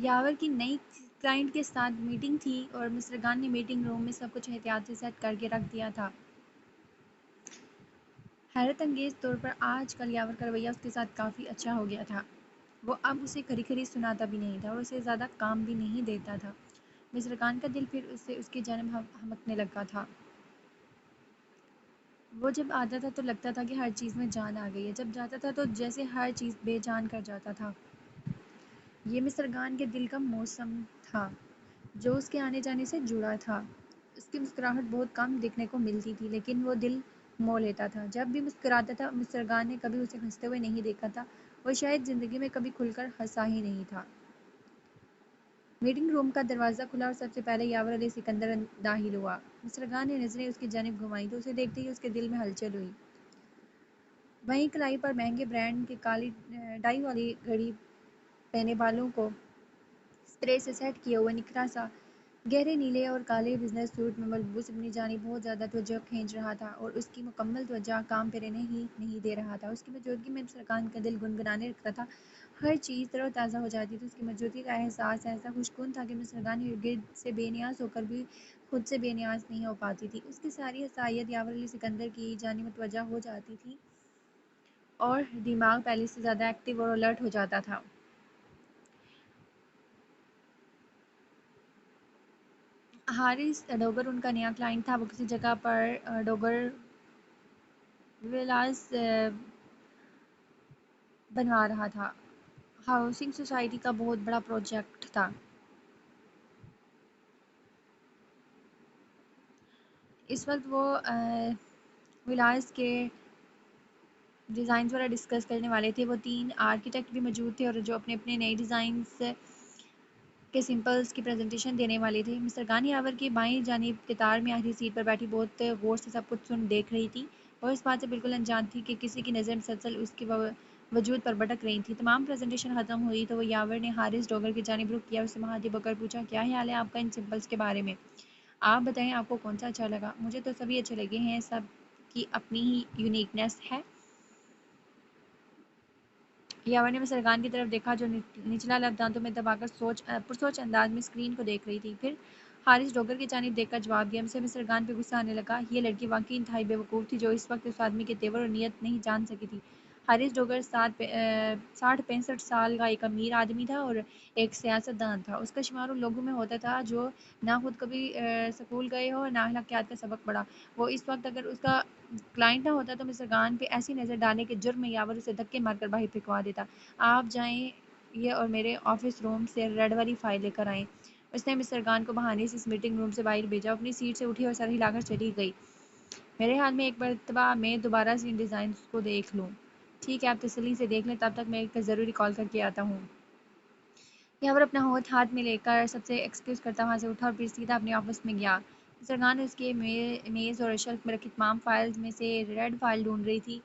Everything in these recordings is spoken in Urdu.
یاور کی نئی کلائنٹ کے ساتھ میٹنگ تھی اور مسٹر گان نے میٹنگ روم میں سب کچھ احتیاط سے سیٹ کر کے رکھ دیا تھا۔ حیرت انگیز طور پر آج کل یاور کا رویہ اس کے ساتھ کافی اچھا ہو گیا تھا۔ وہ اب اسے کھری کھری سناتا بھی نہیں تھا اور اسے زیادہ کام بھی نہیں دیتا تھا۔ مسٹر خان کا دل پھر اس کی جانب ہمکنے لگا تھا۔ وہ جب آتا تھا تو لگتا تھا کہ ہر چیز میں جان آ گئی ہے، جب جاتا تھا تو جیسے ہر چیز بے جان کر جاتا تھا۔ یہ مسٹر خان کے دل کا موسم تھا جو اس کے آنے جانے سے جڑا تھا۔ اس کی مسکراہٹ بہت کم دیکھنے کو ملتی تھی لیکن وہ دل مو لیتا تھا۔ جب بھی مسکراتا تھا مسٹر خان نے کبھی اسے ہنستے ہوئے نہیں دیکھا تھا، وہ شاید زندگی میں کبھی کھل کر ہنسا ہی نہیں تھا۔ میٹنگ روم کا دروازہ کھلا اور سب سے پہلے یاور علیہ سکندر داخل ہوا۔ مسٹر خان نے نظریں اس کی جانب گھمائیں تو اسے دیکھتے ہی اس کے دل میں ہلچل ہوئی۔ وہیں کلائی پر مہنگے برانڈ کی کالی ڈائی والی گھڑی پہنے بالوں کو اسپرے سے سیٹ کیے ہوئے نکھرا سا گہرے نیلے اور کالے بزنس سوٹ میں ملبوس اپنی جانب بہت زیادہ توجہ کھینچ رہا تھا اور اس کی مکمل توجہ کام پہ رہنے ہی نہیں دے رہا تھا۔ اس کی موجودگی میں مسٹر خان کا دل گنگنانے لگتا تھا، ہر چیز تر و تازہ ہو جاتی تھی۔ اس کی موجودگی کا احساس ایسا خوشگوار تھا کہ مسٹر خان گرد سے بے نیاز ہو کر بھی خود سے بے نیاز نہیں ہو پاتی تھی۔ اس کی ساری عصائیت یاور علی سکندر کی جانب متوجہ ہو جاتی تھی اور دماغ پہلے سے زیادہ ایکٹیو اور الرٹ ہو جاتا تھا۔ ہارس ڈوگر ان کا نیا کلائنٹ تھا۔ وہ کسی جگہ پر ڈوگر ولاز بنوا رہا تھا۔ ہاؤسنگ سوسائٹی کا بہت بڑا پروجیکٹ تھا۔ اس وقت وہ ولاز کے ڈیزائنز وغیرہ ڈسکس کرنے والے تھے۔ وہ 3 آرکیٹیکٹ بھی موجود تھے اور جو اپنے اپنے نئے ڈیزائنز کے سیمپلز کی پریزنٹیشن دینے والے تھے۔ مسٹر خان یاور کی بائیں جانب قطار میں آخری سیٹ پر بیٹھی بہت غور سے سب کچھ دیکھ رہی تھی۔ وہ اس بات سے بالکل انجان تھی کہ کسی کی نظر مسلسل اس کے وجود پر بھٹک رہی تھی۔ تمام پریزنٹیشن ختم ہوئی تو وہ یاور نے ہارس ڈوگر کی جانب رخ کیا اور اسے مخاطب ہو کر پوچھا، کیا خیال ہے آپ کا ان سیمپلز کے بارے میں؟ آپ بتائیں آپ کو کون سا اچھا لگا؟ مجھے تو سبھی اچھے لگے ہیں، سب کی اپنی ہی یونیکنیس ہے۔ یاور نے مسٹر خان کی طرف دیکھا جو نچلا لب دانتوں میں دبا کر پرسوچ انداز میں اسکرین کو دیکھ رہی تھی، پھر ہارس ڈوگر کی جانب دیکھ کر جواب دیا۔ اسے مسٹر خان پہ غصہ آنے لگا۔ یہ لڑکی واقعی انتہائی بے وقوف تھی جو اس وقت اس آدمی کے تیور اور نیت نہیں جان سکی تھی۔ ہارس ڈوگر 60-65 سال کا ایک امیر آدمی تھا اور ایک سیاست دان تھا۔ اس کا شمار ان لوگوں میں ہوتا تھا جو نہ خود کبھی سکول گئے ہو اور نہ اخلاقیات کا سبق پڑھا۔ وہ اس وقت اگر اس کا کلائنٹ نہ ہوتا تو مسٹر خان پہ ایسی نظر ڈالنے کے جرم میں یاور اسے دھکے مار کر باہر پھینکوا دیتا۔ آپ جائیں یہ اور میرے آفس روم سے ریڈ والی فائل لے کر آئیں۔ اس نے مسٹر خان کو بہانے سے اس میٹنگ روم سے باہر بھیجا۔ اپنی سیٹ سے اٹھی اور سر ہلا کر چلی گئی۔ میرے خیال میں ایک مرتبہ میں دوبارہ سے ان ڈیزائنز کو دیکھ لوں۔ ٹھیک ہے، آپ تسلی سے دیکھ لیں، تب تک میں ایک ضروری کال کر کے آتا ہوں۔ یاور اپنا ہاتھ میں لے کر سب سے ایکسکیوز کرتا وہاں سے اٹھا اور پھر سیدھا اپنے آفس میں گیا۔ مسٹر خان اس کے میز اور شیلف میں رکھی تمام فائلز میں سے ریڈ فائل ڈھونڈ رہی تھی۔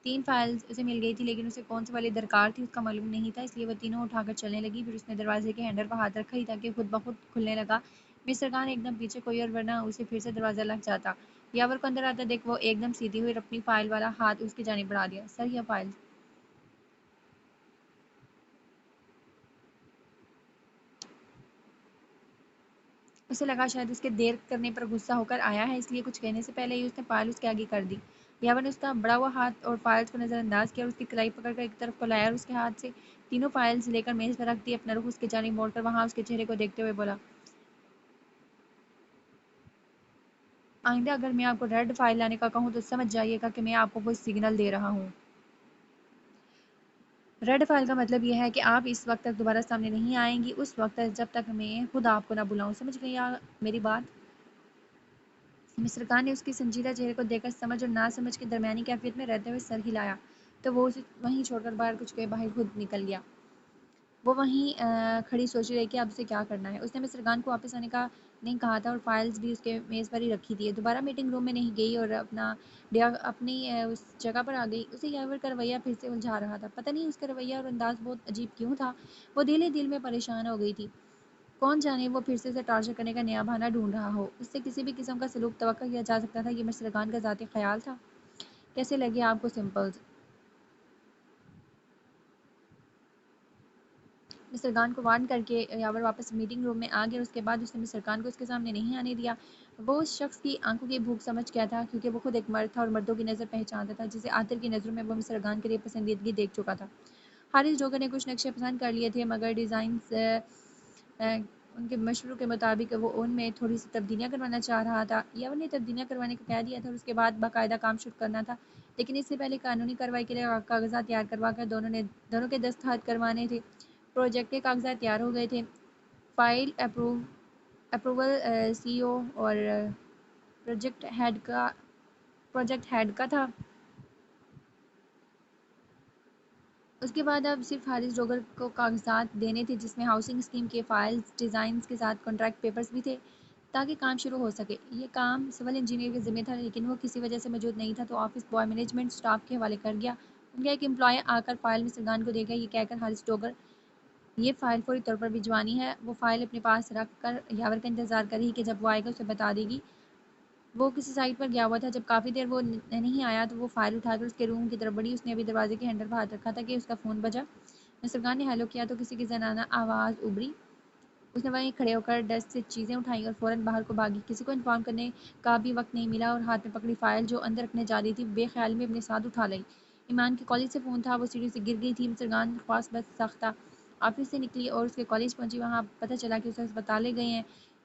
3 فائلز اسے مل گئی تھی لیکن اسے کون سی والی درکار تھی اس کا معلوم نہیں تھا، اس لیے وہ تینوں اٹھا کر چلنے لگی۔ پھر اس نے دروازے کے ہینڈل پر ہاتھ رکھا ہی تھا کہ خود بخود کھلنے لگا۔ مسٹر خان ایک دم پیچھے کوئی اور ورنہ اسے پھر سے دروازہ لگ جاتا۔ یاور کو اندر آتا دیکھ وہ ایک دم سیدھی ہوئی اور اپنی فائل والا ہاتھ اس کی جانب بڑھا دیا۔ سر یہ فائل۔ اسے لگا شاید اس کے دیر کرنے پر غصہ ہو کر آیا ہے، اس لیے کچھ کہنے سے پہلے ہی اس نے فائل اس کے آگے کر دی۔ یاور نے اس کا بڑا ہوا ہاتھ اور فائلز کو نظر انداز کیا اور اس کی کلائی پکڑ کر ایک طرف کو لایا اور اس کے ہاتھ سے تینوں فائلز لے کر میز پر رکھ دی۔ اپنا رخ اس کی جانب موڑ کر وہاں اس کے چہرے کو دیکھتے ہوئے بولا، آئندہ اگر میں آپ کو ریڈ فائل لانے کا کہوں تو سمجھ جائیے گا کہ میں آپ کو کوئی سگنل دے رہا ہوں۔ ریڈ فائل کا مطلب یہ ہے کہ آپ اس وقت تک دوبارہ سامنے نہیں آئیں گی، اس وقت تک جب تک میں خود آپ کو نہ بلاؤں۔ سمجھ گئی میری بات؟ مسٹر خان نے اس کے سنجیدہ چہرے کو دیکھ کر سمجھ اور نہ سمجھ کے درمیانی کیفیت میں رہتے ہوئے سر ہلایا تو وہ اسے وہیں چھوڑ کر باہر کچھ کے باہر خود نکل گیا۔ وہ وہیں کھڑی سوچ رہی کہ اب اسے کیا کرنا ہے۔ اس نے مسٹر خان کو واپس آنے کا نہیں کہا تھا اور فائلز بھی اس کے میز پر ہی رکھی تھی۔ دوبارہ میٹنگ روم میں نہیں گئی اور اپنی اس جگہ پر آ گئی۔ اسے یاور کا رویہ پھر سے الجھا رہا تھا۔ پتہ نہیں اس کا رویہ اور انداز بہت عجیب کیوں تھا۔ وہ دل ہی دل میں پریشان ہو گئی تھی۔ کون جانے وہ پھر سے اسے ٹارچر کرنے کا نیا بہانہ ڈھونڈ رہا ہو۔ اس سے کسی بھی قسم کا سلوک توقع کیا جا سکتا تھا، یہ مسٹر خان کا ذاتی خیال تھا۔ کیسے لگے آپ کو سمپلز؟ مسٹر خان کو وارن کر کے یاور واپس میٹنگ روم میں آ گیا اور اس کے بعد اس نے مسٹر خان کو اس کے سامنے نہیں آنے دیا۔ وہ اس شخص کی آنکھوں کی بھوک سمجھ گیا تھا کیونکہ وہ خود ایک مرد تھا اور مردوں کی نظر پہچانتا تھا جسے عاطر کی نظروں میں وہ مسٹر خان کے لیے پسندیدگی دیکھ چکا تھا۔ حارث ڈوگر نے کچھ نقشے پسند کر لیے تھے مگر ڈیزائنز ان کے مشوروں کے مطابق وہ ان میں تھوڑی سی تبدیلیاں کروانا چاہ رہا تھا۔ یاور نے تبدیلیاں کروانے کو کہہ دیا تھا اور اس کے بعد باقاعدہ کام شروع کرنا تھا، لیکن اس سے پہلے قانونی کارروائی کے لیے کاغذات تیار کروا کر دونوں کے دستخط کروانے تھے۔ پروجیکٹ کے کاغذات تیار ہو گئے تھے۔ فائل اپروول سی او اور پروجیکٹ ہیڈ کا تھا۔ اس کے بعد اب صرف حارث ڈوگر کو کاغذات دینے تھے جس میں ہاؤسنگ اسکیم کے فائلز ڈیزائنز کے ساتھ کانٹریکٹ پیپرز بھی تھے تاکہ کام شروع ہو سکے۔ یہ کام سول انجینئر کے ذمہ تھا لیکن وہ کسی وجہ سے موجود نہیں تھا تو آفس بوائے مینجمنٹ سٹاف کے حوالے کر گیا۔ ان کا ایک امپلائی آ کر فائل مسٹر خان کو دے گا، یہ کہہ کر حارث ڈوگر یہ فائل فوری طور پر بھجوانی ہے۔ وہ فائل اپنے پاس رکھ کر یاور کا انتظار کر رہی کہ جب وہ آئے گا اسے بتا دے گی۔ وہ کسی سائٹ پر گیا ہوا تھا، جب کافی دیر وہ نہیں آیا تو وہ فائل اٹھا کر اس کے روم کی طرف بڑھی۔ اس نے ابھی دروازے کے ہینڈل پر ہاتھ رکھا تھا کہ اس کا فون بجا۔ مسٹر خان نے ہیلو کیا تو کسی کی زنانہ آواز ابھری۔ اس نے وہیں کھڑے ہو کر ڈیسک سے چیزیں اٹھائیں اور فوراً باہر کو بھاگی۔ کسی کو انفارم کرنے کا بھی وقت نہیں ملا اور ہاتھ میں پکڑی فائل جو اندر رکھنے جا رہی تھی بے خیال میں اپنے ساتھ اٹھا لائی۔ ایمان کے کالج سے فون تھا، وہ سیڑھی سے گر گئی تھی۔ مسٹر خان خواست بس ساختہ آفس سے نکلی اور اس کے کالج پہنچی۔ وہاں پتہ چلا کہ اسے ہسپتال لے گئے ہیں۔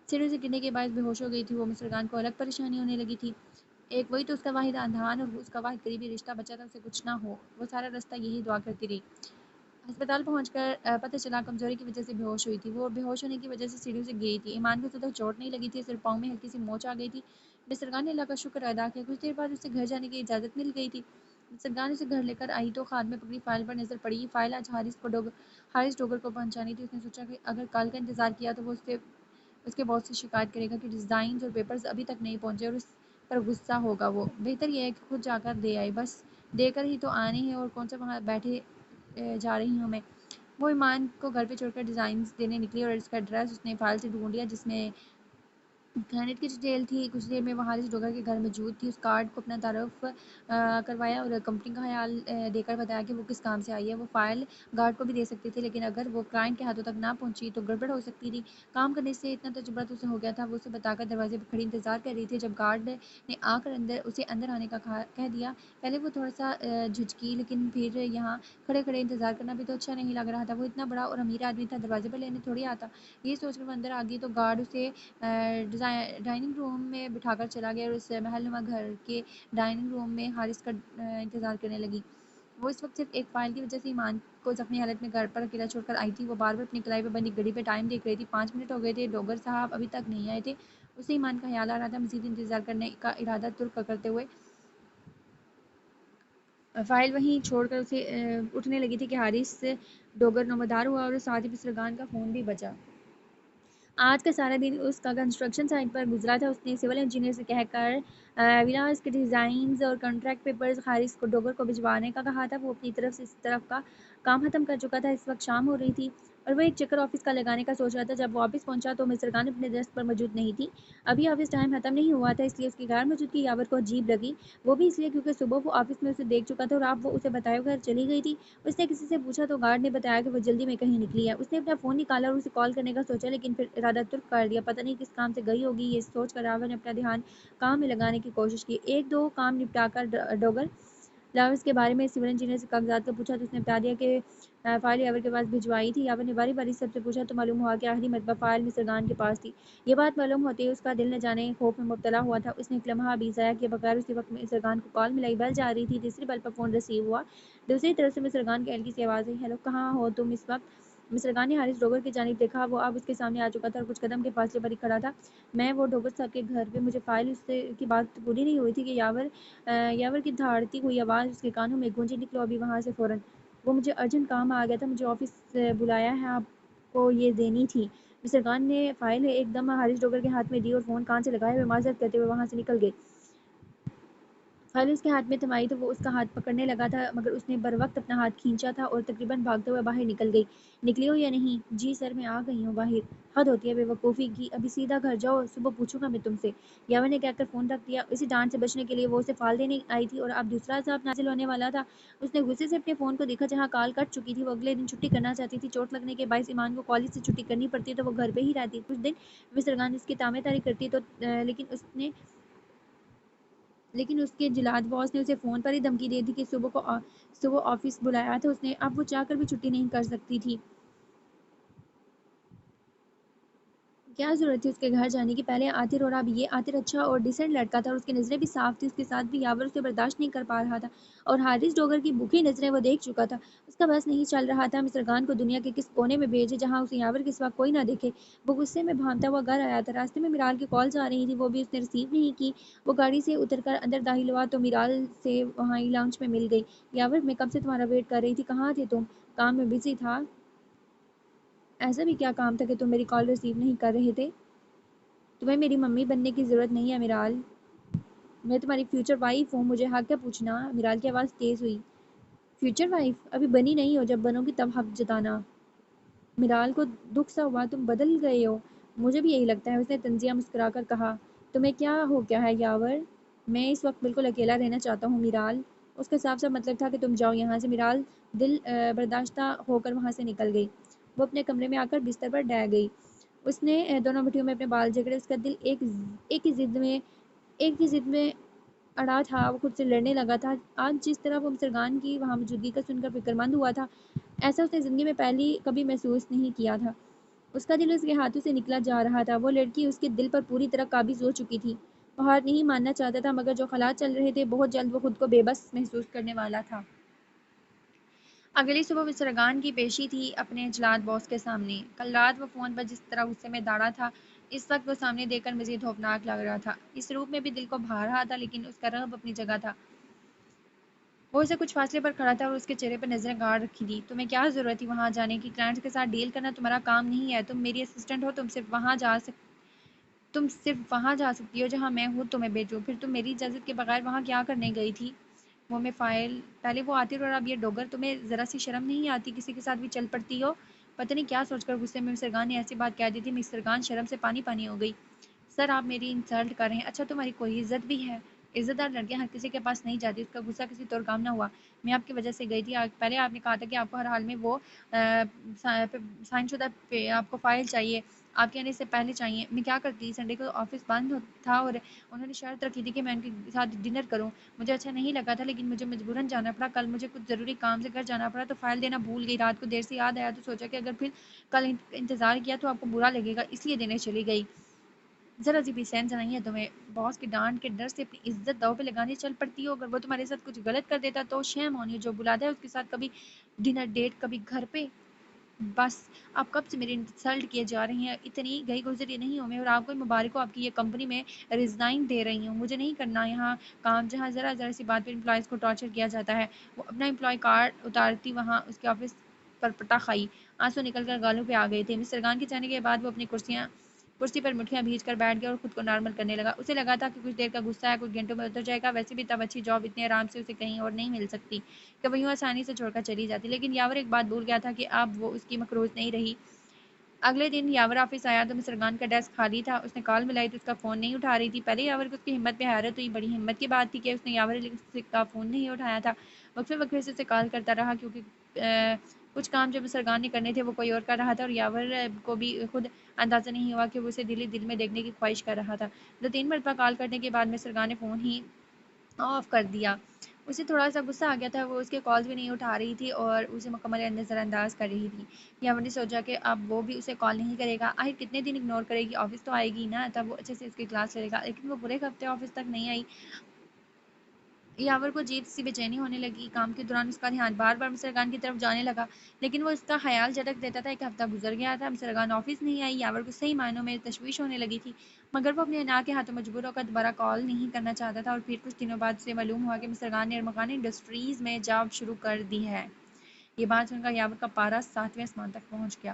سیڑھی سے گرنے کے باعث بے ہوش ہو گئی تھی وہ۔ مسٹر خان کو الگ پریشانی ہونے لگی تھی۔ ایک وہی تو اس کا واحد اذہان اور اس کا واحد قریبی رشتہ بچا تھا، اسے کچھ نہ ہو۔ وہ سارا رستہ یہی دعا کرتی رہی۔ ہسپتال پہنچ کر پتہ چلا کمزوری کی وجہ سے بے ہوش ہوئی تھی۔ وہ بے ہوش ہونے کی وجہ سے سیڑھیوں سے گری تھی۔ ایمان کو تو چوٹ نہیں لگی تھی، صرف پاؤں میں ہلکی سی موچ آ گئی تھی۔ مسٹر خان نے اللہ کا شکر ادا کیا۔ کچھ دیر بعد اسے گھر جانے کی اجازت مل گئی تھی۔ مسٹر خان اسے گھر لے کر آئی تو ہاتھ میں پکڑی فائل پر نظر پڑی۔ یہ فائل آج حارث ڈوگر کو پہنچانی تھی۔ اس نے سوچا کہ اگر کل کا انتظار کیا تو وہ اس کے باس سے شکایت کرے گا کہ ڈیزائنز اور پیپرز ابھی تک نہیں پہنچے اور اس پر غصہ ہوگا۔ وہ بہتر یہ ہے کہ خود جا کر دے آئے، بس دے کر ہی تو آنے ہیں اور کون سا وہاں بیٹھے جا رہی ہوں میں۔ وہ ایمان کو گھر پہ چھوڑ کر ڈیزائنز دینے نکلی اور اس کا ایڈریس اس نے فائل سے ڈھونڈ لیا جس میں کینڈیڈیٹ کی ڈیٹیل تھی۔ کچھ دیر میں وہ حارث ڈوگر کے گھر موجود تھی۔ اس کارڈ کو اپنا تعارف کروایا اور کمپنی کا خیال دے کر بتایا کہ وہ کس کام سے آئی ہے۔ وہ فائل گارڈ کو بھی دے سکتے تھے لیکن اگر وہ کلائنٹ کے ہاتھوں تک نہ پہنچی تو گڑبڑ ہو سکتی تھی۔ کام کرنے سے اتنا تجربہ تو اسے ہو گیا تھا۔ وہ اسے بتا کر دروازے پر کھڑی انتظار کر رہی تھی جب گارڈ نے آ کر اسے اندر آنے کا کہہ دیا۔ پہلے وہ تھوڑا سا جھجکی لیکن پھر یہاں کھڑے کھڑے انتظار کرنا بھی تو اچھا نہیں لگ رہا تھا۔ وہ اتنا بڑا اور امیر آدمی تھا، دروازے پر لینے تھوڑی آتا۔ یہ سوچ کر وہ اندر آ گئی تو گارڈ اسے ڈائننگ روم میں بٹھا کر چلا گیا اور اس محل نما گھر کے ڈائننگ روم میں حارث کا انتظار کرنے لگی۔ وہ اس وقت صرف ایک فائل کی وجہ سے ایمان کو زخمی حالت میں گھر پر اکیلا چھوڑ کر آئی تھی۔ وہ بار بار اپنی کلائی پہ بندی گھڑی پہ ٹائم دیکھ رہی تھی۔ 5 منٹ ہو گئے تھے، ڈوگر صاحب ابھی تک نہیں آئے تھے۔ اسے ایمان کا خیال آ رہا تھا۔ مزید انتظار کرنے کا ارادہ ترک کرتے ہوئے فائل وہیں چھوڑ کر اسے اٹھنے لگی تھی کہ حارث ڈوگر نمودار ہوا اور ساتھ ہی مسٹر خان کا فون بھی بجا۔ آج کا سارا دن اس کا کنسٹرکشن سائٹ پر گزرا تھا۔ اس نے سول انجینئر سے کہہ کر ولاز کے ڈیزائنز اور کانٹریکٹ پیپرز حارث ڈوگر کو بھجوانے کا کہا تھا۔ وہ اپنی طرف سے اس طرف کا کام ختم کر چکا تھا۔ اس وقت شام ہو رہی تھی اور وہ ایک چکر آفس کا لگانے کا سوچ رہا تھا۔ جب وہ آفس پہنچا تو مسٹر خان اپنے ڈیسک پر موجود نہیں تھی۔ ابھی آفس ٹائم ختم نہیں ہوا تھا، اس لیے اس کی غیر موجودگی یاور کو عجیب لگی۔ وہ بھی اس لیے کیونکہ صبح وہ آفس میں اسے دیکھ چکا تھا اور اب وہ اسے بتائے بغیر چلی گئی تھی۔ اس نے کسی سے پوچھا تو گارڈ نے بتایا کہ وہ جلدی میں کہیں نکلی ہے۔ اس نے اپنا فون نکالا اور اسے کال کرنے کا سوچا لیکن پھر ارادہ ترک کر دیا۔ پتہ نہیں کس کام سے گئی ہوگی۔ یہ سوچ کر یاور نے اپنا دھیان کام میں لگانے کی کوشش کی۔ ایک دو کام نپٹا کر ڈوگر لاورس کے بارے میں سول انجینئر سے کاغذات کا پوچھا تو اس نے بتا دیا کہ فائل یاور کے پاس بھجوائی تھی۔ یاور نے باری باری سب سے پوچھا تو معلوم ہوا کہ آخری مرتبہ فائل مسٹر خان کے پاس تھی۔ یہ بات معلوم ہوتے ہی اس کا دل نہ جانے خوف میں مبتلا ہوا تھا۔ اس نے ایک لمحہ بھی ضائع کیے بغیر اسی وقت مسٹر خان کو کال ملائی۔ بیل جا رہی تھی، تیسری بیل پر فون ریسیو ہوا۔ دوسری طرف سے مسٹر خان کی ہلکی سی آواز آئی، ہیلو کہاں ہو تم اس وقت؟ مسٹر خان نے حارث ڈوگر کی جانب دیکھا۔ وہ اب اس کے سامنے آ چکا تھا اور کچھ قدم کے فاصلے پر ہی کھڑا تھا۔ میں وہ ڈوگر صاحب کے گھر پہ، مجھے فائل اس کی بات پوری نہیں ہوئی تھی کہ یاور کی دھاڑتی ہوئی آواز اس کے کانوں میں گونجی، نکلو ابھی وہاں سے فوراً۔ وہ مجھے ارجنٹ کام آ گیا تھا، مجھے آفس بلایا ہے، آپ کو یہ دینی تھی۔ مسٹر خان نے فائل ایک دم حارث ڈوگر کے ہاتھ میں دی اور فون کان سے لگائے ہوئے معذرت کرتے ہوئے وہاں سے نکل گئے۔ خالص کے ہاتھ میں تھمائی تو وہ اس کا ہاتھ پکڑنے لگا تھا، مگر اس نے بروقت اپنا ہاتھ کھینچا تھا اور تقریباً بھاگتے ہوئے باہر نکل گئی۔ نکلی ہو یا نہیں؟ جی سر، میں آ گئی ہوں باہر۔ حد ہوتی ہے بے وقوفی کی، ابھی سیدھا گھر جاؤ، صبح پوچھوں گا میں تم سے، یاور نے کہہ کر فون رکھ دیا۔ اسی ڈانٹ سے بچنے کے لیے وہ اسے فال دینے آئی تھی اور اب دوسرا عذاب نازل ہونے والا تھا۔ اس نے غصے سے اپنے فون کو دیکھا جہاں کال کٹ چکی تھی۔ وہ اگلے دن چھٹی کرنا چاہتی تھی، چوٹ لگنے کے باعث ایمان کو کالج سے چھٹی کرنی پڑتی تو وہ گھر پہ ہی رہتی۔ کچھ دن مسٹر گان اس کی تامے تاری کرتی تو لیکن اس کے جلاد باس نے اسے فون پر ہی دھمکی دے دی کہ صبح آفس بلایا تھا اس نے، اب وہ چاہ کر بھی چھٹی نہیں کر سکتی تھی۔ کیا ضرورت تھی اس کے گھر جانے کی؟ پہلے عاطر اور اب یہ۔ عاطر اچھا اور ڈیسنٹ لڑکا تھا اور اس کی نظریں بھی صاف تھی، اس کے ساتھ بھی یاور اسے برداشت نہیں کر پا رہا تھا اور حارث ڈوگر کی بھوکی نظریں وہ دیکھ چکا تھا۔ اس کا بس نہیں چل رہا تھا مسٹر گان کو دنیا کے کس کونے میں بھیجے جہاں اسے یاور کے سوا کوئی نہ دیکھے۔ وہ غصے میں بھانتا ہوا گھر آیا تھا۔ راستے میں میرال کی کالز آ رہی تھی، وہ بھی اس نے ریسیو نہیں کی۔ وہ گاڑی سے اتر کر اندر داخل ہوا تو میرال سے وہاں ہی لاؤنج میں مل گئی۔ یاور، میں کب سے تمہارا ویٹ کر رہی تھی، کہاں تھے تم؟ کام میں بزی تھا۔ ایسا بھی کیا کام تھا کہ تم میری کال ریسیو نہیں کر رہے تھے؟ تمہیں میری ممی بننے کی ضرورت نہیں ہے میرال، میں تمہاری فیوچر وائف ہوں، مجھے حق ہے پوچھنا۔ میرال کی آواز تیز ہوئی۔ Future wife? ابھی بنی نہیں ہو، جب بنو گی تب حق جتانا۔ میرال کو دکھ سا ہوا۔ تم بدل گئے ہو۔ مجھے بھی یہی لگتا ہے، اس نے طنزیہ مسکرا کر کہا۔ تمہیں کیا ہو گیا ہے یاور؟ میں اس وقت بالکل اکیلا رہنا چاہتا ہوں میرال۔ اس کا صاف صاف مطلب تھا کہ تم جاؤ یہاں سے۔ میرال دل برداشتہ ہو کر وہاں سے نکل گئی۔ وہ اپنے کمرے میں آ کر بستر پر ڈہ گئی۔ اس نے دونوں مٹھیوں میں اپنے بال جکڑے۔ اس کا دل ایک ہی ضد میں اڑا تھا۔ وہ خود سے لڑنے لگا تھا۔ آج جس طرح وہ مسٹر گان کی وہاں موجودگی کا سن کر فکرمند ہوا تھا، ایسا اس نے زندگی میں پہلی کبھی محسوس نہیں کیا تھا۔ اس کا دل اس کے ہاتھوں سے نکلا جا رہا تھا۔ وہ لڑکی اس کے دل پر پوری طرح قابض ہو چکی تھی۔ وہ ہار نہیں ماننا چاہتا تھا، مگر جو حالات چل رہے تھے بہت جلد وہ خود کو بے بس محسوس کرنے والا تھا۔ اگلی صبح مسٹر گان کی پیشی تھی اپنے جلاد باس کے سامنے۔ کل رات وہ فون پر جس طرح غصے میں داڑا تھا، اس وقت وہ سامنے دیکھ کر مزید خوفناک لگ رہا تھا۔ اس روپ میں بھی دل کو بھا رہا تھا، لیکن اس کا رعب اپنی جگہ تھا۔ وہ اسے کچھ فاصلے پر کھڑا تھا اور اس کے چہرے پر نظریں گاڑ رکھی تھی۔ تمہیں کیا ضرورت تھی وہاں جانے کی؟ کلائنٹس کے ساتھ ڈیل کرنا تمہارا کام نہیں ہے۔ تم میری اسسٹنٹ ہو، تم صرف وہاں جا سکتی ہو جہاں میں خود تمہیں بھیجوں۔ پھر تم میری اجازت کے بغیر وہاں کیا کرنے گئی تھی؟ وہ میں فائل پہلے وہ عاطر اور اب یہ ڈوگر، تمہیں ذرا سی شرم نہیں آتی؟ کسی کے ساتھ بھی چل پڑتی ہو۔ پتہ نہیں کیا سوچ کر غصے میں مسٹر گان نے ایسی بات کہہ دی تھی۔ مسٹر گان شرم سے پانی پانی ہو گئی۔ سر، آپ میری انسلٹ کر رہے ہیں؟ اچھا تمہاری کوئی عزت بھی ہے؟ عزت دار لڑکیاں ہر کسی کے پاس نہیں جاتی۔ اس کا غصہ کسی طور کام نہ ہوا۔ میں آپ کی وجہ سے گئی تھی۔ پہلے آپ نے کہا تھا کہ آپ کو ہر حال میں وہ سائن شدہ آپ کو فائل چاہیے، آپ کے آنے سے پہلے چاہیے۔ میں کیا کرتی؟ سنڈے کو آفس بند تھا اور انہوں نے شرط رکھی تھی کہ میں ان کے ساتھ ڈنر کروں۔ مجھے اچھا نہیں لگا تھا، لیکن مجھے مجبوراً جانا پڑا۔ کل مجھے کچھ ضروری کام سے گھر جانا پڑا تو فائل دینا بھول گئی۔ رات کو دیر سے یاد آیا تو سوچا کہ اگر پھر کل انتظار کیا تو آپ کو برا لگے گا، اس لیے دینے چلی گئی۔ ذرا سی بھی سینس نہیں ہے تمہیں؟ باس کی ڈانٹ کے ڈر سے اپنی عزت داؤ پہ لگانے چل پڑتی ہو۔ اگر وہ تمہارے ساتھ کچھ غلط کر دیتا تو شیم آن یو، جو بلاتا ہے اس کے ساتھ کبھی ڈنر ڈیٹ، کبھی گھر پہ۔ بس، آپ کب سے میری انسلٹ کیے جا رہی ہیں؟ اتنی گئی گزری نہیں ہوں میں، اور آپ کو مبارک ہو آپ کی یہ کمپنی میں ریزائن دے رہی ہوں۔ مجھے نہیں کرنا یہاں کام جہاں ذرا سی بات پہ امپلائیز کو ٹارچر کیا جاتا ہے۔ وہ اپنا امپلائی کارڈ اتارتی وہاں اس کے آفس پر پٹا کھائی۔ آنسو نکل کر گالوں پہ آ گئے تھے۔ مسٹر گان کے جانے کے بعد وہ اپنی کرسی پر مٹھیاں بھیج کر بیٹھ گیا اور خود کو نارمل کرنے لگا۔ اسے لگا تھا کہ کچھ دیر کا غصہ ہے، کچھ گھنٹوں میں اتر جائے گا۔ ویسے بھی تب اچھی جاب اتنے آرام سے اسے کہیں اور نہیں مل سکتی کہ وہ یوں آسانی سے چھوڑ کر چلی جاتی۔ لیکن یاور ایک بات بھول گیا تھا کہ اب وہ اس کی مقروض نہیں رہی۔ اگلے دن یاور آفس آیا تو مسٹر گان کا ڈیسک خالی تھا۔ اس نے کال ملائی تو اس کا فون نہیں اٹھا رہی تھی۔ پہلے یاور کو اس کی ہمت پہ حیرت ہوئی۔ بڑی ہمت کی بات تھی کہ اس نے یاور کا فون نہیں اٹھایا تھا۔ وقفے وقفے سے اسے کال کرتا رہا، کیونکہ کچھ کام جو مسٹر گان نے کرنے تھے وہ کوئی اور کر رہا تھا، اور یاور کو بھی خود اندازہ نہیں ہوا کہ وہ اسے دل میں دیکھنے کی خواہش کر رہا تھا۔ 2-3 مرتبہ کال کرنے کے بعد مسٹر گان نے فون ہی آف کر دیا۔ اسے تھوڑا سا غصہ آ گیا تھا، وہ اس کے کالز بھی نہیں اٹھا رہی تھی اور اسے مکمل نظر انداز کر رہی تھی۔ یاور نے سوچا کہ اب وہ بھی اسے کال نہیں کرے گا، آخر کتنے دن اگنور کرے گی، آفس تو آئے گی نا، تب وہ اچھے سے اس کی کلاس کرے گا۔ لیکن وہ پورے ہفتے آفس تک نہیں آئی۔ یاور کو عجیب سی بے چینی ہونے لگی۔ کام کے دوران اس کا دھیان بار بار مسٹر گان کی طرف جانے لگا، لیکن وہ اس کا خیال جھٹک دیتا تھا۔ ایک ہفتہ گزر گیا تھا، مسٹر گان آفس نہیں آئی۔ یاور کو صحیح معنوں میں تشویش ہونے لگی تھی، مگر وہ اپنے انا کے ہاتھوں مجبور ہو کر دوبارہ کال نہیں کرنا چاہتا تھا۔ اور پھر کچھ دنوں بعد اسے معلوم ہوا کہ مسٹر گان نے ارمغان انڈسٹریز میں جاب شروع کر دی ہے۔ یہ بات سن کر یاور کا پارا 7ویں آسمان تک پہنچ گیا۔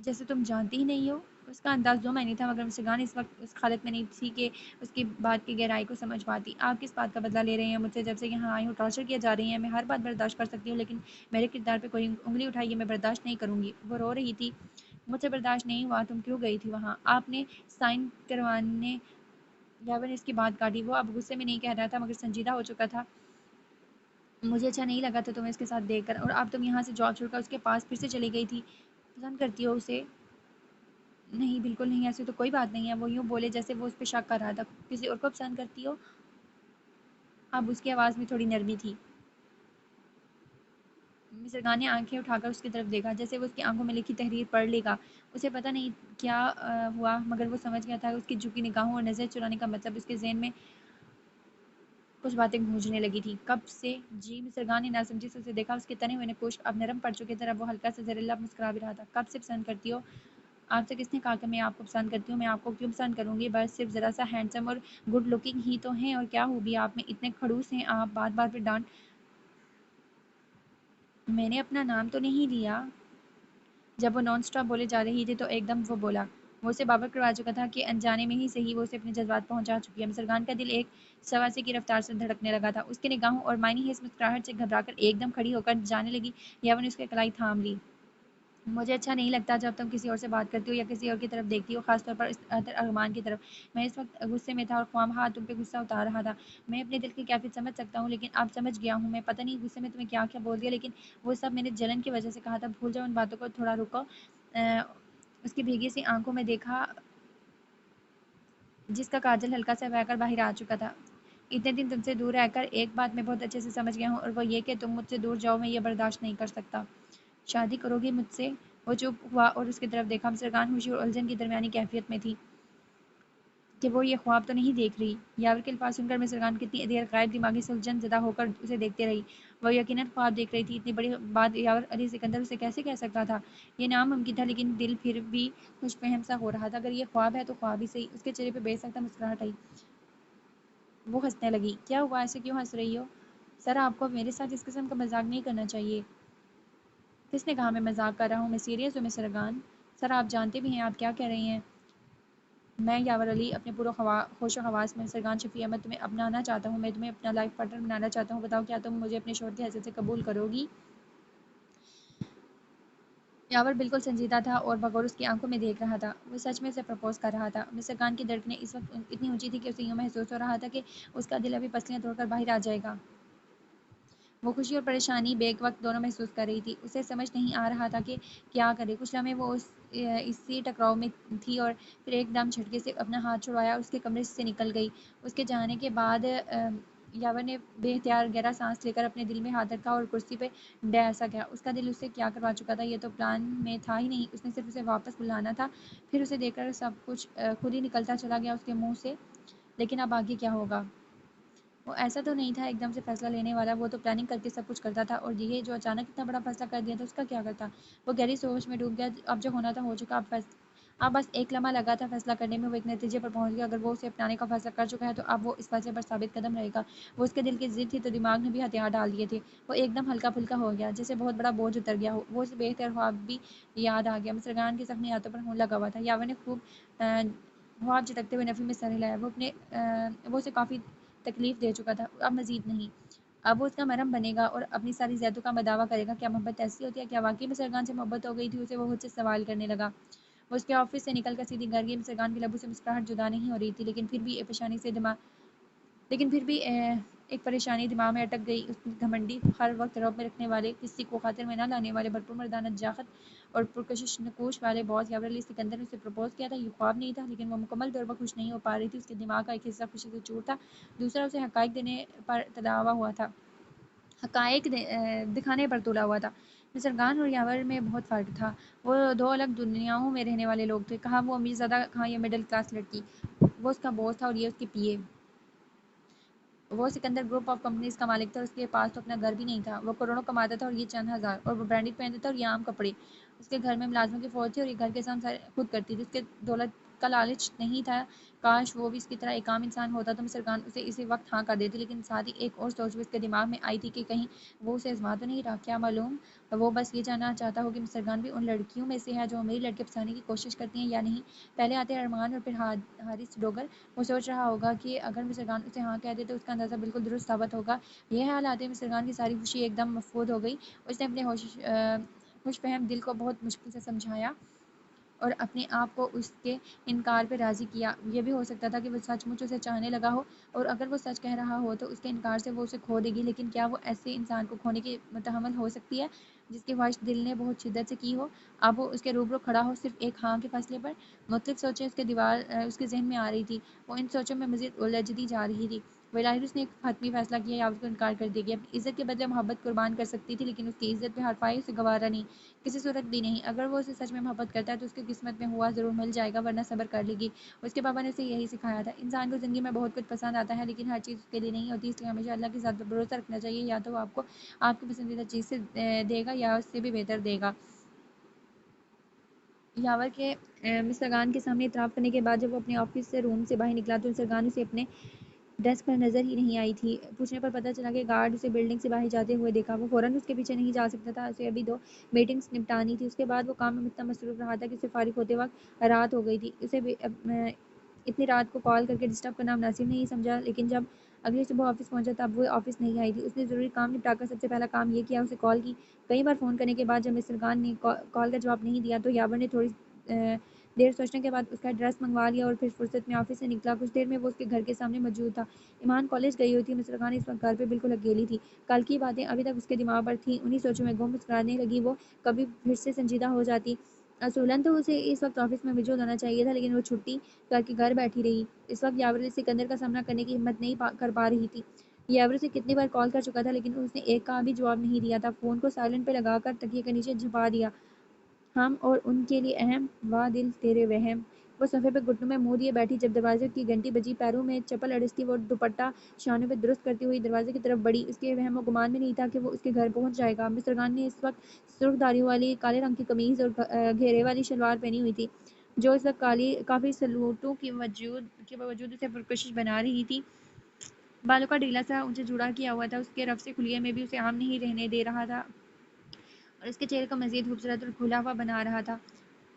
جیسے تم جانتی ہی نہیں ہو۔ اس کا انداز دو معنی تھا، مگر مسٹر گان اس وقت اس حالت میں نہیں تھی کہ اس کی بات کی گہرائی کو سمجھ پاتی۔ آپ کس بات کا بدلہ لے رہے ہیں مجھ سے؟ جب سے یہاں آئی ہوں ٹارچر کیا جا رہی ہیں۔ میں ہر بات برداشت کر سکتی ہوں، لیکن میرے کردار پہ کوئی انگلی اٹھائی یہ میں برداشت نہیں کروں گی۔ وہ رو رہی تھی۔ مجھ سے برداشت نہیں ہوا۔ تم کیوں گئی تھی وہاں؟ آپ نے سائن کروانے؟ یاور نے اس کی بات کاٹی۔ وہ اب غصے میں نہیں کہہ رہا تھا، مگر سنجیدہ ہو چکا تھا۔ مجھے اچھا نہیں لگا تھا تمہیں اس کے ساتھ دیکھ کر، اور اب تم یہاں سے جاب چھوڑ کر اس کے پاس پھر سے چلی گئی تھی۔ پسند کرتی ہو اسے؟ نہیں، بالکل نہیں، ایسی تو کوئی بات نہیں ہے۔ وہ یوں بولے جیسے وہ اس پہ شک کر رہا تھا۔ کسی اور کو پسند کرتی ہو؟ اب اس کی آواز میں تھوڑی نرمی تھی۔ مسٹر گان نے آنکھیں اٹھا کر اس کی طرف دیکھا، جیسے وہ اس کی آنکھوں میں لکھی تحریر پڑھ لے گا۔ اسے پتہ نہیں کیا ہوا، مگر وہ سمجھ گیا تھا اس کی جھکی نگاہوں اور نظر چرانے کا مطلب۔ اس کے ذہن میں کچھ باتیں گونجنے لگی تھی۔ کب سے؟ جی، مسٹر گان نے ناسمجھی سے اسے دیکھا۔ اس کے تنے ہوئے نقوش اب نرم پڑ چکے تھے، اب وہ ہلکا سا زہریلا مسکرا بھی رہا تھا۔ کب سے پسند کرتی ہو؟ آپ سے کس نے کہا کہ میں آپ کو پسند کرتی ہوں؟ میں آپ کو کیوں پسند کروں گی؟ بس صرف ذرا سا ہینڈسم اور گڈ لکنگ ہی تو ہیں، اور کیا خوبی آپ میں؟ اتنے کھڑوس ہیں آپ، بار بار پہ ڈانٹ۔ میں نے اپنا نام تو نہیں لیا۔ جب وہ نان سٹاپ بولے جا رہی تھی تو ایک دم وہ بولا۔ وہ اسے باور کروا چکا تھا کہ انجانے میں ہی صحیح وہ اسے اپنے جذبات پہنچا چکی ہے۔ مسٹر گان کا دل ایک سواسی کی رفتار سے دھڑکنے لگا تھا۔ اس کی نگاہوں اور معنی ہے اس مسکراہٹ سے گھبرا کر ایک دم کھڑی ہو کر جانے لگی۔ یاور نے اس کی کلائی تھام لی۔ مجھے اچھا نہیں لگتا جب تم کسی اور سے بات کرتی ہو یا کسی اور کی طرف دیکھتی ہو، خاص طور پر اس ارحمان کی طرف۔ میں اس وقت غصے میں تھا اور خواہ تم پہ غصہ اتار رہا تھا۔ میں اپنے دل کی کیفیت سمجھ سکتا ہوں، لیکن اب سمجھ گیا ہوں۔ میں پتہ نہیں غصے میں تمہیں کیا کیا بول دیا، لیکن وہ سب میں نے جلن کی وجہ سے کہا تھا۔ بھول جاؤ ان باتوں کو، تھوڑا رکو۔ اس کی بھیگی سی آنکھوں میں دیکھا جس کا کاجل ہلکا سا بہہ کر باہر آ چکا تھا۔ اتنے دن تم سے دور رہ کر ایک بات میں بہت اچھے سے سمجھ گیا ہوں، اور وہ یہ کہ تم مجھ سے دور جاؤ، میں یہ برداشت نہیں کر سکتا۔ شادی کرو گی مجھ سے؟ وہ چپ ہوا اور اس کی طرف دیکھا۔ مسٹر گان خوشی اور الجھن کی درمیانی کیفیت میں تھی کہ وہ یہ خواب تو نہیں دیکھ رہی۔ یاور کے الفاظ سن کر مسٹر گان کتنی دیر غائب دماغی سے الجھن زدہ ہو کر اسے دیکھتے رہی۔ وہ یقیناً خواب دیکھ رہی تھی۔ اتنی بڑی بات یاور علی سکندر اسے کیسے کہہ سکتا تھا؟ یہ ناممکن تھا، لیکن دل پھر بھی خوش فہم سا ہو رہا تھا۔ اگر یہ خواب ہے تو خواب ہی صحیح۔ اس کے چہرے پہ بے سختہ مسکراہٹ آئی۔ وہ ہنسنے لگی۔ کیا ہوا؟ ایسے کیوں ہنس رہی ہو؟ سر، آپ کو میرے ساتھ اس قسم کا مذاق نہیں کرنا چاہیے۔ کس نے کہا میں مذاق کر رہا ہوں؟ میں سیریس ہوں مسٹر گان۔ سر، آپ جانتے بھی ہیں آپ کیا کہہ رہی ہیں۔ میں یاور علی اپنے پورے ہوش و حواس میں۔ مسٹر گان شفیع احمد، تمہیں اپنانا چاہتا ہوں، میں تمہیں اپنا لائف پارٹنر بنانا چاہتا ہوں۔ بتاؤ کیا تم مجھے اپنے شوہر کی حیثیت سے قبول کرو گی؟ یاور بالکل سنجیدہ تھا اور بغور اس کی آنکھوں میں دیکھ رہا تھا۔ وہ سچ میں اسے پرپوز کر رہا تھا۔ مسٹر گان کی دھڑکنیں اس وقت اتنی اونچی تھی کہ اسے یوں محسوس ہو رہا تھا کہ اس کا دل ابھی پسلیاں توڑ کر باہر آ جائے گا۔ وہ خوشی اور پریشانی بیک وقت دونوں محسوس کر رہی تھی۔ اسے سمجھ نہیں آ رہا تھا کہ کیا کرے۔ کچھ لمحے وہ اسی ٹکراؤ میں تھی اور پھر ایک دم جھٹکے سے اپنا ہاتھ چھڑوایا اور اس کے کمرے سے نکل گئی۔ اس کے جانے کے بعد یاور نے بے اختیار گہرا سانس لے کر اپنے دل میں ہاتھ رکھا اور کرسی پہ ڈیسا گیا۔ اس کا دل اسے کیا کروا چکا تھا یہ تو پلان میں تھا ہی نہیں۔ اس نے صرف اسے واپس بلانا تھا، پھر اسے دیکھ کر سب کچھ خود ہی نکلتا چلا گیا اس کے منہ سے۔ لیکن اب آگے کیا ہوگا؟ وہ ایسا تو نہیں تھا ایک دم سے فیصلہ لینے والا۔ وہ تو پلاننگ کر کے سب کچھ کرتا تھا، اور یہ جو اچانک اتنا بڑا فیصلہ کر دیا تھا اس کا کیا کرتا؟ وہ گہری سوچ میں ڈوب گیا۔ اب جو ہونا تھا ہو چکا۔ اب بس ایک لمحہ لگا تھا فیصلہ کرنے میں۔ وہ ایک نتیجے پر پہنچ گیا۔ اگر وہ اسے اپنانے کا فیصلہ کر چکا ہے تو اب وہ اس فیصلے پر ثابت قدم رہے گا۔ وہ اس کے دل کی ضد تھی تو دماغ نے بھی ہتھیار ڈال دیے تھے۔ وہ ایک دم ہلکا پھلکا ہو گیا، جیسے بہت بڑا بوجھ اتر گیا ہو۔ وہ اسے بے اختیار خواب بھی یاد آ گیا۔ مسٹر گان کے زخمی ہاتھوں پر خون لگا ہوا تھا۔ یاور نے خواب جھٹکتے ہوئے نفی میں سر ہلایا۔ وہ اسے کافی تکلیف دے چکا تھا، اب مزید نہیں۔ اب وہ اس کا مرہم بنے گا اور اپنی ساری ذاتوں کا دعویٰ کرے گا۔ کیا محبت ایسی ہوتی ہے؟ کیا واقعی مسٹر گان سے محبت ہو گئی تھی اسے؟ وہ خود سے سوال کرنے لگا۔ وہ اس کے آفس سے نکل کر سیدھی گھر گئی۔ مسٹر گان کے لبوں سے مسکراہٹ جدا نہیں ہو رہی تھی، لیکن پھر بھی ایک پریشانی دماغ میں اٹک گئی۔ اس گھمنڈی، ہر وقت رعب میں رکھنے والے، کسی کو خاطر میں نہ لانے والے، بھرپور مردانہ جاخت اور پرکشش نقوش والے باس یاور علی سکندر نے اسے پرپوز کیا تھا۔ یہ خواب نہیں تھا، لیکن وہ مکمل طور پر خوش نہیں ہو پا رہی تھی۔ اس کے دماغ کا ایک حصہ خوشی سے چور تھا، دوسرا اسے حقائق دینے پر تلا ہوا تھا، حقائق دکھانے پر تلا ہوا تھا۔ مسٹر گان اور یاور میں بہت فرق تھا۔ وہ دو الگ دنیاؤں میں رہنے والے لوگ تھے، کہاں وہ امیر زادہ، کہاں یہ مڈل کلاس لڑکی۔ وہ اس کا باس تھا اور یہ اس کی پی اے۔ وہ سکندر گروپ آف کمپنیز کا مالک تھا اور اس کے پاس تو اپنا گھر بھی نہیں تھا۔ وہ کروڑوں کماتا تھا اور یہ چند ہزار، اور وہ برانڈڈ پہنتا تھا اور یہ عام کپڑے۔ اس کے گھر میں ملازموں کی فوج تھی اور یہ گھر کے کام سارے خود کرتی تھی۔ اس کے دولت کا لالچ نہیں تھا، کاش وہ بھی اس کی طرح ایک عام انسان ہوتا تو مصر خان اسے اسی وقت ہاں کر دیتی، لیکن ساتھ ہی ایک اور سوچ بھی اس کے دماغ میں آئی تھی کہ کہیں وہ اسے آزما تو نہیں رہا، کیا معلوم وہ بس یہ جاننا چاہتا ہو کہ مصر خان بھی ان لڑکیوں میں سے ہے جو میری لڑکے پھنسانے کی کوشش کرتی ہیں یا نہیں۔ پہلے آتے ارمان اور پھر حارث ڈوگر۔ وہ سوچ رہا ہوگا کہ اگر مصر خان اسے ہاں کہہ دے تو اس کا اندازہ بالکل درست ثابت ہوگا۔ یہ خیال آتے مصر خان کی ساری خوشی ایک دم مفقود ہو گئی۔ اس نے اپنے خوش فہم دل کو بہت مشکل سے سمجھایا اور اپنے آپ کو اس کے انکار پہ راضی کیا۔ یہ بھی ہو سکتا تھا کہ وہ سچ مچ اسے چاہنے لگا ہو، اور اگر وہ سچ کہہ رہا ہو تو اس کے انکار سے وہ اسے کھو دے گی، لیکن کیا وہ ایسے انسان کو کھونے کی متحمل ہو سکتی ہے جس کی خواہش دل نے بہت شدت سے کی ہو؟ اب وہ اس کے روبرو کھڑا ہو صرف ایک ہاں کے فیصلے پر؟ مختلف سوچیں اس کے ذہن میں آ رہی تھی، وہ ان سوچوں میں مزید الجھتی جا رہی تھی۔ بظاہر اس نے ایک حتمی فیصلہ کیا یا اس کو انکار کر دے گی، اپنی عزت کے بدلے محبت قربان کر سکتی تھی، لیکن اس کی عزت پہ حرفائی اسے گوارا نہیں، کسی صورت بھی نہیں۔ اگر وہ اسے سچ میں محبت کرتا ہے تو اس کی قسمت میں ہوا ضرور مل جائے گا، ورنہ صبر کر لے گی۔ اس کے پاپا نے اسے یہی سکھایا تھا۔ انسان کو زندگی میں بہت کچھ پسند آتا ہے، لیکن ہر چیز اس کے لیے نہیں ہوتی، اس لیے ہمیشہ اللہ کی ذات پر بھروسہ رکھنا چاہیے، یا تو وہ آپ کو آپ کی پسندیدہ چیز سے دے گا یا اس سے بھی بہتر دے گا۔ یاور کے مصر خان کے سامنے اعتراف کرنے کے بعد جب وہ اپنے آفس سے روم سے باہر نکلا تو مصر خان اسے اپنے ڈیسک پر نظر ہی نہیں آئی تھی۔ پوچھنے پر پتہ چلا کہ گارڈ اسے بلڈنگ سے باہر جاتے ہوئے دیکھا۔ وہ فوراً اس کے پیچھے نہیں جا سکتا تھا، اسے ابھی 2 میٹنگز نپٹانی تھی۔ اس کے بعد وہ کام میں اتنا مصروف رہا تھا کہ اسے فارغ ہوتے وقت رات ہو گئی تھی۔ اسے اتنی رات کو کال کر کے ڈسٹرب کرنا مناسب نہیں سمجھا، لیکن جب اگلی صبح آفس پہنچا تب وہ آفس نہیں آئی تھی۔ اس نے ضروری کام نپٹا کر سب سے پہلا کام یہ کیا، اسے کال کی۔ کئی بار فون کرنے کے بعد جب مصر خان نے کال کا جواب نہیں دیا تو یاور نے تھوڑی دیر سوچنے کے بعد اس کا ایڈریس منگوا لیا اور پھر فرصت میں آفس سے نکلا۔ کچھ دیر میں وہ اس کے گھر کے سامنے موجود تھا۔ ایمان کالج گئی ہوئی تھی، مصر خان اس وقت گھر پہ بالکل اکیلی تھی۔ کل کی باتیں ابھی تک اس کے دماغ پر تھیں، انہی سوچوں میں گم مسکرانے لگی وہ کبھی پھر سے سنجیدہ ہو جاتی۔ اصولاً تو اسے اس وقت آفس میں موجود ہونا چاہیے تھا، لیکن وہ چھٹی کر کے گھر بیٹھی رہی۔ اس وقت یاور سکندر کا سامنا کرنے کی ہمت نہیں کر پا رہی تھی۔ یاور سے کتنی بار کال کر چکا تھا، لیکن اس نے ایک کا بھی جواب نہیں دیا تھا۔ فون کو سائلنٹ پہ لگا کر تکیے کے نیچے چھپا دیا۔ ہم اور ان کے لیے اہم، واہ دل تیرے وہم۔ وہ صفحے پہ گھٹنوں میں منہ دیے بیٹھی، جب دروازے کی گھنٹی بجی، پیروں میں چپل اڑستی، وہ دوپٹہ شانوں پہ درست کرتی ہوئی دروازے کی طرف بڑھی۔ اس کے وہم و گمان میں نہیں تھا کہ وہ اس کے گھر پہنچ جائے گا۔ مصر خان نے اس وقت سرخ داڑھیوں والی کالے رنگ کی قمیض اور گھیرے والی شلوار پہنی ہوئی تھی، جو اس وقت کافی سلوٹوں کے باوجود اسے پرکشش بنا رہی تھی۔ بالوں کا ڈھیلا سا اونچا جوڑا کیا ہوا تھا اس کے رف سے کھلیے میں بھی اسے عام نہیں رہنے دے رہا تھا اور اس کے چہرے کو مزید خوبصورت اور کھلا ہوا بنا رہا تھا۔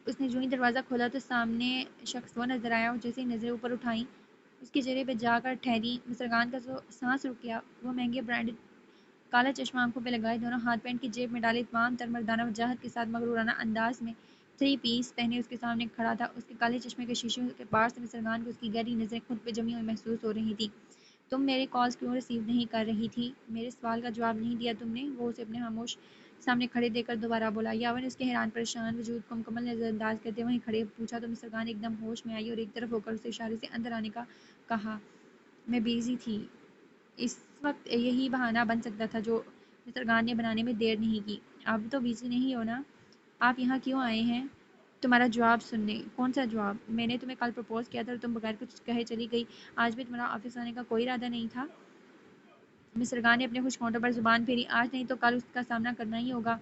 اس نے جو ہی دروازہ کھولا تو سامنے شخص وہ نظر آیا، اور جیسے ہی نظریں اوپر اٹھائیں اس کے چہرے پہ جا کر ٹھہری۔ مصر خان کا سانس رک گیا۔ وہ مہنگے برانڈڈ کالا چشمہ آنکھوں پہ لگائے، دونوں ہاتھ پینٹ کی جیب میں ڈالے، تمام تر مردانہ وجاہت کے ساتھ مغرورانہ انداز میں 3 پیس پہنے اس کے سامنے کھڑا تھا۔ اس کے کالے چشمے کے شیشوں کے پار سے مصر خان کو اس کی گہری نظریں خود پہ جمی ہوئی محسوس ہو رہی تھیں۔ تم میرے کالز کیوں ریسیو نہیں کر رہی تھی؟ میرے سوال کا جواب نہیں دیا تم نے؟ وہ اسے اپنے خاموش سامنے کھڑے دیکھ کر دوبارہ بولا۔ یاور نے اس کے حیران پریشان وجود کو مکمل نظر انداز کرتے وہیں کھڑے پوچھا تو مصر خان ایک دم ہوش میں آئی اور ایک طرف ہو کر اسے اشارے سے اندر آنے کا کہا۔ میں بیزی تھی۔ اس وقت یہی بہانہ بن سکتا تھا جو مصر خان نے بنانے میں دیر نہیں کی۔ اب تو بیزی نہیں ہو نا؟ آپ یہاں کیوں آئے ہیں؟ تمہارا جواب سننے۔ کون سا جواب؟ میں نے تمہیں کل پرپوز کیا تھا اور تم بغیر کچھ کہے چلی گئی۔ آج بھی تمہارا آفس آنے کا کوئی ارادہ نہیں تھا؟ مصر خان نے اپنے خشک ہونٹوں پر زبان پھیری۔ آج نہیں تو کل اس کا سامنا کرنا ہی ہوگا۔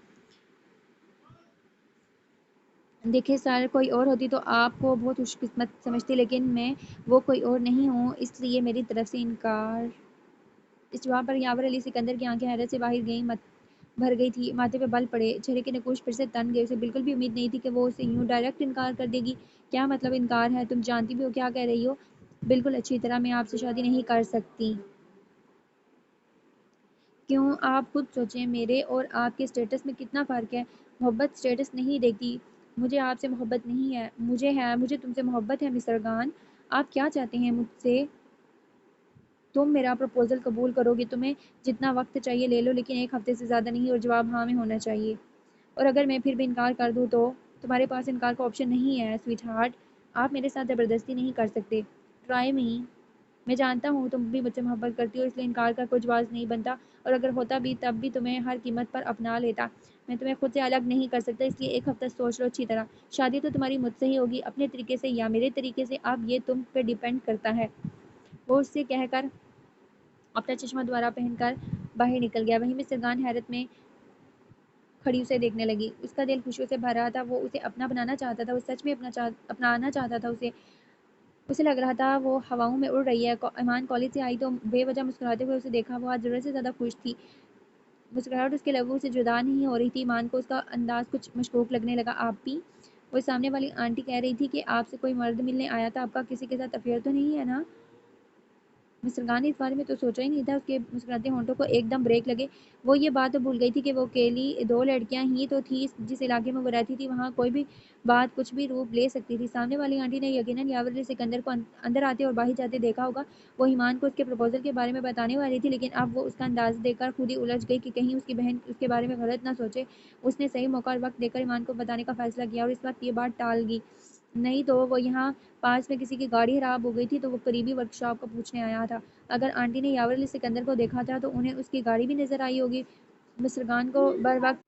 دیکھیں سر، کوئی اور ہوتی تو آپ کو بہت خوش قسمت سمجھتی، لیکن میں وہ کوئی اور نہیں ہوں، اس لیے میری طرف سے انکار۔ اس جواب پر یاور علی سکندر کی آنکھیں حیرت سے باہر بھر گئی تھی، ماتھے پہ بل پڑے، چہرے کے نقوش پھر سے تن گئے۔ اسے بالکل بھی امید نہیں تھی کہ وہ اسے یوں ڈائریکٹ انکار کر دے گی۔ کیا مطلب انکار ہے؟ تم جانتی بھی ہو کیا کہہ رہی ہو؟ بالکل اچھی طرح، میں آپ سے شادی نہیں کر سکتی۔ کیوں؟ آپ خود سوچیں، میرے اور آپ کے سٹیٹس میں کتنا فرق ہے۔ محبت سٹیٹس نہیں دیکھتی۔ مجھے آپ سے محبت نہیں ہے۔ مجھے تم سے محبت ہے مصر خان۔ آپ کیا چاہتے ہیں مجھ سے؟ تم میرا پروپوزل قبول کرو گے؟ تمہیں جتنا وقت چاہیے لے لو، لیکن 1 ہفتے سے زیادہ نہیں، اور جواب ہاں میں ہونا چاہیے۔ اور اگر میں پھر بھی انکار کر دوں تو؟ تمہارے پاس انکار کا آپشن نہیں ہے سویٹ ہارٹ۔ آپ میرے ساتھ زبردستی نہیں کر سکتے۔ ٹرائی می۔ میں جانتا ہوں تم بھی مجھ سے محبت کرتی ہو، اس لیے انکار کا کوئی جواز نہیں بنتا، اور اگر ہوتا بھی تب بھی تمہیں ہر قیمت پر اپنا لیتا۔ میں تمہیں خود سے الگ نہیں کر سکتا، اس لیے 1 ہفتہ سوچ لو اچھی طرح۔ شادی تو تمہاری مجھ سے ہی ہوگی، اپنے طریقے سے یا میرے طریقے سے، اب یہ تم پہ ڈیپینڈ کرتا ہے۔ وہ اس سے کہہ کر اپنا چشمہ دوبارہ پہن کر باہر نکل گیا۔ وہیں مصر خان حیرت میں کھڑی اسے دیکھنے لگی۔ اس کا دل خوشیوں سے بھر رہا تھا، وہ اسے اپنا بنانا چاہتا تھا، وہ سچ میں اپنانا چاہتا تھا اسے لگ رہا تھا وہ ہواؤں میں اڑ رہی ہے۔ ایمان کالج سے آئی تو بے وجہ مسکراتے ہوئے اسے دیکھا، وہ آج ضرورت سے زیادہ خوش تھی، مسکراہٹ اس کے لبوں سے جدا نہیں ہو رہی تھی۔ ایمان کو اس کا انداز کچھ مشکوک لگنے لگا۔ آپ بھی؟ وہ سامنے والی آنٹی کہہ رہی تھی کہ آپ سے کوئی مرد ملنے آیا تھا، آپ کا کسی کے ساتھ افیئر تو نہیں ہے نا؟ مسٹر گان نے اس بارے میں تو سوچا ہی نہیں تھا۔ اس کے مسکراتے ہونٹوں کو ایک دم بریک لگے۔ وہ یہ بات تو بھول گئی تھی کہ وہ اکیلی دو لڑکیاں ہی تو تھی جس علاقے میں وہ رہتی تھی، وہاں کوئی بھی بات کچھ بھی روپ لے سکتی تھی۔ سامنے والی آنٹی نے یقیناً یاور علی سکندر کو اندر آتے اور باہر جاتے دیکھا ہوگا۔ وہ ایمان کو اس کے پروپوزل کے بارے میں بتانے والی تھی، لیکن اب وہ اس کا انداز دیکھ کر خود ہی الجھ گئی کہ کہیں اس کی بہن اس کے بارے میں غلط نہ سوچے۔ اس نے صحیح موقع اور وقت دیکھ کر ایمان کو بتانے کا فیصلہ کیا، اور اس وقت یہ بات ٹال گئی، نہیں تو وہ یہاں پاس میں کسی کی گاڑی خراب ہو گئی تھی تو وہ قریبی ورکشاپ کو پوچھنے آیا تھا۔ اگر آنٹی نے یاور علی سکندر کو دیکھا تھا تو انہیں اس کی گاڑی بھی نظر آئی ہوگی۔ مسٹر گان کو بر وقت